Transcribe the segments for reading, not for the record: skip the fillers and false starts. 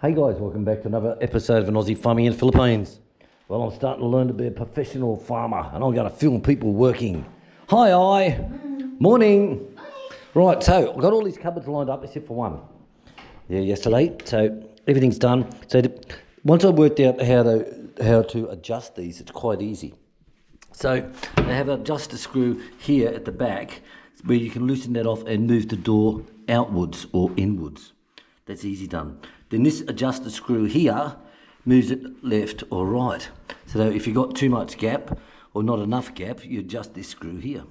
Hey guys, welcome back to another episode of an Aussie farming in the Philippines. Well, I'm starting to learn to be a professional farmer and I'm going to film people working. Hi. Morning. Right, so I've got all these cupboards lined up except for one. Yeah, yesterday, so everything's done. So once I worked out how to adjust these, it's quite easy. So they have an adjuster screw here at the back where you can loosen that off and move the door outwards or inwards. That's easy done. Then this adjuster screw here moves it left or right. So if you've got too much gap or not enough gap, you adjust this screw here.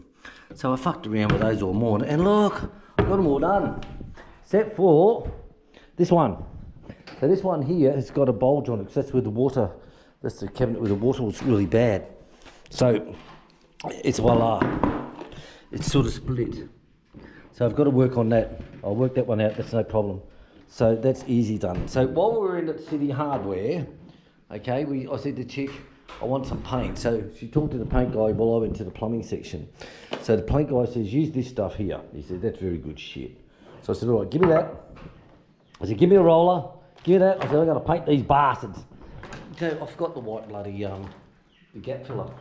So I fucked around with those all morning and look, I've got them all done. Except for this one. So this one here has got a bulge on it because that's where the water, that's the cabinet where the water was really bad. So it's voila, it's sort of split. So I've got to work on that. I'll work that one out, that's no problem. So that's easy done. So while we were in at City Hardware, okay, I said to chick, I want some paint. So she talked to the paint guy while I went to the plumbing section. So the paint guy says, use this stuff here. He said, that's very good shit. So I said, all right, give me that. I said, give me a roller, give me that. I said, I'm going to paint these bastards. Okay, I forgot the white bloody the gap filler.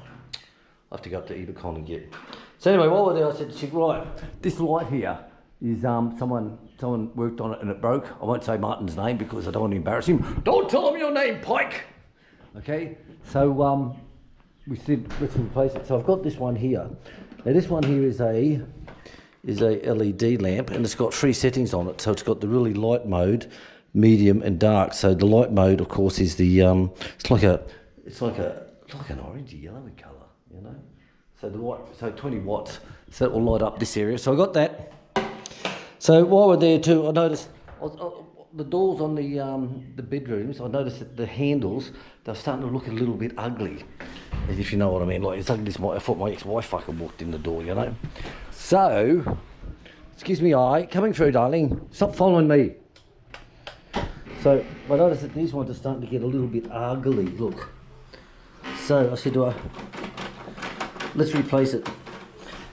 I have to go up to Ebicon and get. So anyway, while we're there, I said to chick, right, this light here is someone worked on it and it broke. I won't say Martin's name because I don't want to embarrass him. Don't tell him your name, Pike. Okay, so we said let's replace it. So I've got this one here. Now this one here is a LED lamp and it's got 3 settings on it. So it's got the really light mode, medium and dark. So the light mode, of course, is the it's like an orangey yellowy colour, you know. So 20 watts. So that will light up this area. So I got that. So while we're there too, I noticed the doors on the bedrooms. I noticed that the handles, they're starting to look a little bit ugly, if you know what I mean. Like it's ugly. I thought my ex-wife fucking walked in the door, you know. So, excuse me, coming through, darling. Stop following me. So I noticed that these ones are starting to get a little bit ugly. Look. So I said to her, let's replace it.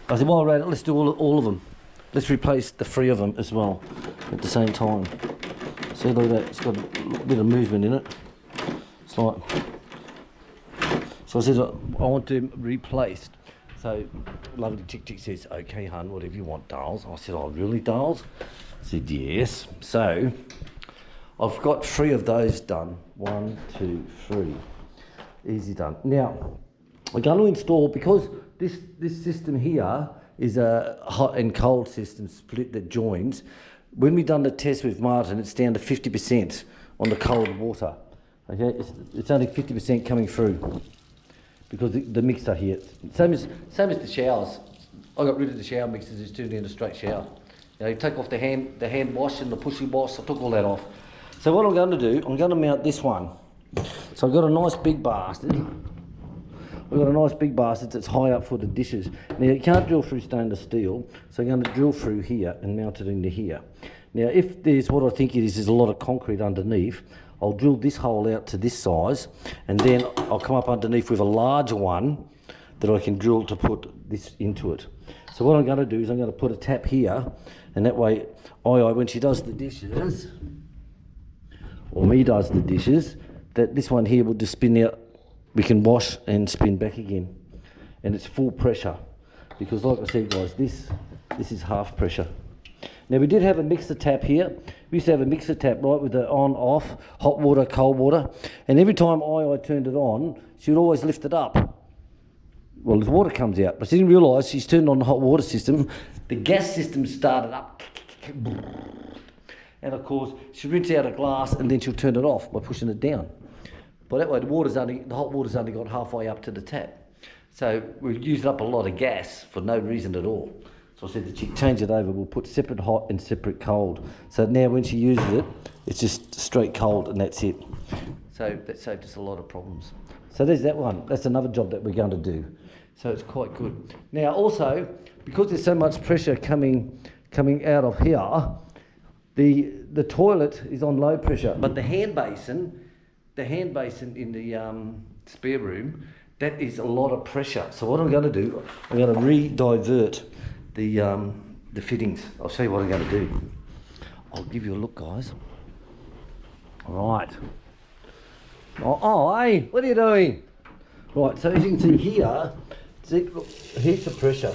I said, while we're at it, let's do all of them. Let's replace the 3 of them as well at the same time. See, look at that, it's got a bit of movement in it. It's like, so I said, I want them replaced. So lovely chick says, okay hun, whatever you want, darls. I said, oh really, darls? I said, yes. So I've got 3 of those done. 1, 2, 3. Easy done. Now, we're going to install, because this system here is a hot and cold system split that joins. When we done the test with Martin, it's down to 50% on the cold water. Okay, it's only 50% coming through because the mixer here. Same as the showers. I got rid of the shower mixers. It's turned into a straight shower. You take off the hand wash and the pushy wash. I took all that off. So what I'm going to do, I'm going to mount this one. So I've got a nice big bastard. We've got a nice big bastard that's high up for the dishes. Now you can't drill through stainless steel, so I'm going to drill through here and mount it into here. Now if there's what I think it is a lot of concrete underneath, I'll drill this hole out to this size and then I'll come up underneath with a larger one that I can drill to put this into it. So what I'm going to do is I'm going to put a tap here, and that way when she does the dishes, or me does the dishes, that this one here will just spin out. We can wash and spin back again, and it's full pressure, because like I said guys, this is half pressure. Now we did have a mixer tap here. We used to have a mixer tap right with the on off, hot water, cold water, and every time I turned it on, she would always lift it up. Well, the water comes out, but she didn't realise she's turned on the hot water system. The gas system started up, and of course she rinse out a glass and then she'll turn it off by pushing it down. But that way the hot water's only got halfway up to the tap. So we've used up a lot of gas for no reason at all. So I said to the chick, change it over, we'll put separate hot and separate cold. So now when she uses it, it's just straight cold and that's it. So that saved us a lot of problems. So there's that one. That's another job that we're going to do. So it's quite good. Now also, because there's so much pressure coming out of here, the toilet is on low pressure, but the hand basin in the spare room, that is a lot of pressure. So what I'm going to do, I'm going to re-divert the fittings. I'll show you what I'm going to do. I'll give you a look, guys. Right. Oh, hey, what are you doing? Right, so as you can see here, see, look, here's the pressure,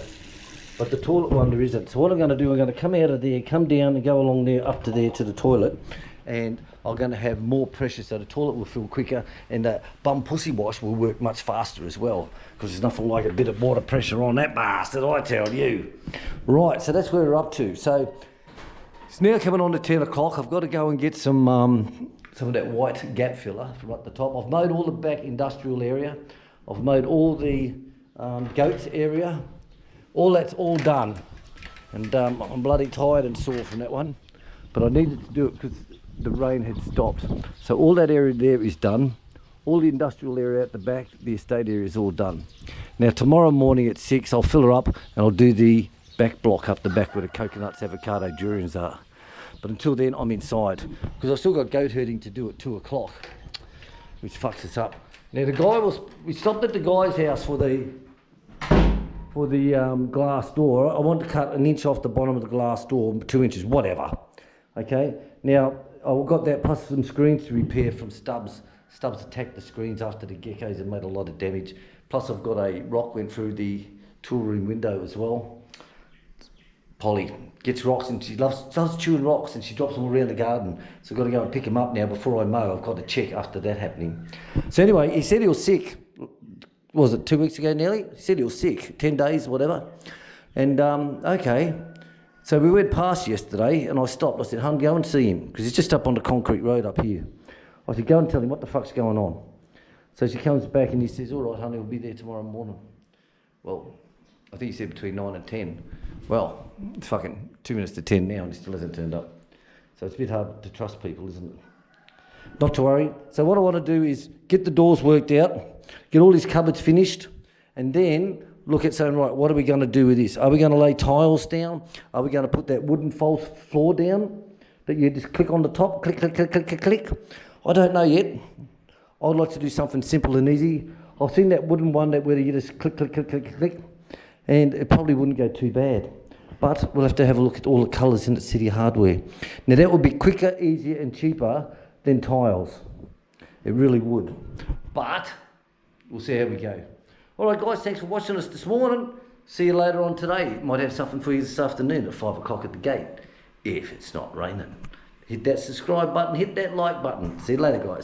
but the toilet one there isn't. So what I'm going to do, I'm going to come out of there, come down and go along there, up to there to the toilet, and I'm going to have more pressure so the toilet will fill quicker, and the bum pussy wash will work much faster as well, because there's nothing like a bit of water pressure on that bastard, I tell you. Right, so that's where we're up to. So it's now coming on to 10 o'clock. I've got to go and get some of that white gap filler from up the top. I've mowed all the back industrial area. I've mowed all the goats area. All that's all done. And I'm bloody tired and sore from that one. But I needed to do it because the rain had stopped. So all that area there is done. All the industrial area at the back, the estate area is all done. Now tomorrow morning at 6, I'll fill her up and I'll do the back block up the back where the coconuts, avocado, durians are. But until then, I'm inside because I've still got goat herding to do at 2 o'clock, which fucks us up. Now we stopped at the guy's house for the glass door. I want to cut an inch off the bottom of the glass door, 2 inches, whatever. Okay. Now I've got that plus some screens to repair from Stubbs. Stubbs attacked the screens after the geckos and made a lot of damage. Plus I've got a rock went through the tool room window as well. Polly gets rocks and she loves chewing rocks and she drops them all around the garden. So I've got to go and pick them up now before I mow. I've got to check after that happening. So anyway, he said he was sick. Was it 2 weeks ago nearly? He said he was sick, 10 days, whatever. And okay, so we went past yesterday and I stopped. I said, "Hun, go and see him," because he's just up on the concrete road up here. I said, "Go and tell him what the fuck's going on." So she comes back and he says, "All right, honey, we'll be there tomorrow morning." Well, I think he said between 9 and 10. Well, it's fucking 2 minutes to 10 now and he still hasn't turned up. So it's a bit hard to trust people, isn't it? Not to worry. So what I want to do is get the doors worked out, get all these cupboards finished, and then look at saying, right, what are we going to do with this? Are we going to lay tiles down? Are we going to put that wooden false floor down that you just click on the top, click, click, click, click, click, click? I don't know yet. I'd like to do something simple and easy. I've seen that wooden one that where you just click, click, click, click, click, and it probably wouldn't go too bad. But we'll have to have a look at all the colours in the City Hardware. Now that would be quicker, easier and cheaper than tiles. It really would. But we'll see how we go. All right, guys, thanks for watching us this morning. See you later on today. Might have something for you this afternoon at 5 o'clock at the gate, if it's not raining. Hit that subscribe button, hit that like button. See you later, guys.